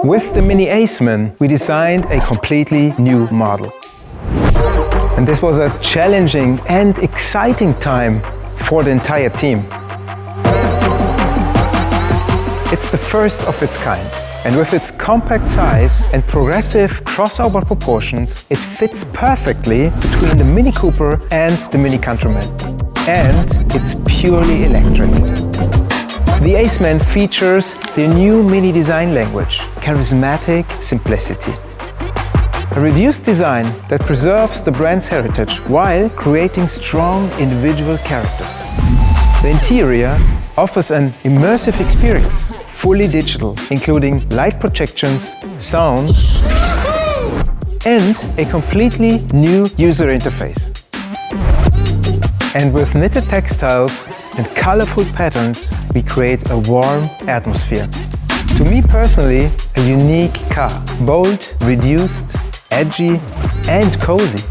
With the Mini Aceman, we designed a completely new model. And this was a challenging and exciting time for the entire team. It's the first of its kind, and with its compact size and progressive crossover proportions, it fits perfectly between the Mini Cooper and the Mini Countryman. And it's purely electric. The Aceman features the new Mini design language, charismatic simplicity. A reduced design that preserves the brand's heritage while creating strong individual characters. The interior offers an immersive experience, fully digital, including light projections, sound, and a completely new user interface. And with knitted textiles and colorful patterns, we create a warm atmosphere. To me personally, a unique car, bold, reduced, edgy, and cozy.